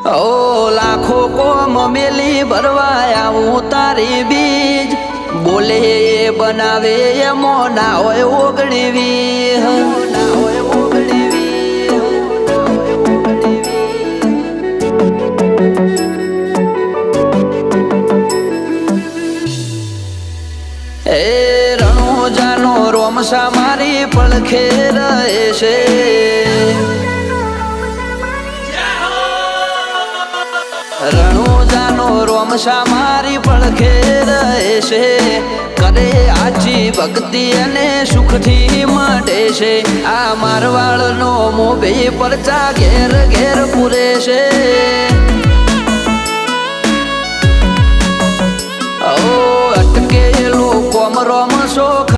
ઓ લાખો કોમ મેલી ભરવાયા હું તારી બીજ બોલે એ બનાવે એ મોના હોય ઓગણીવી ના હોય ઓગણીવી એ રણોજાનો રોમસા મારી પડખે રહે છે રણોજાનો રોમસા મારી પડખે રહે છે કરે આજી ભક્તિ અને સુખથી મળે છે આ મારવાડનો મોભી પરચા ઘેર ઘેર પૂરે છે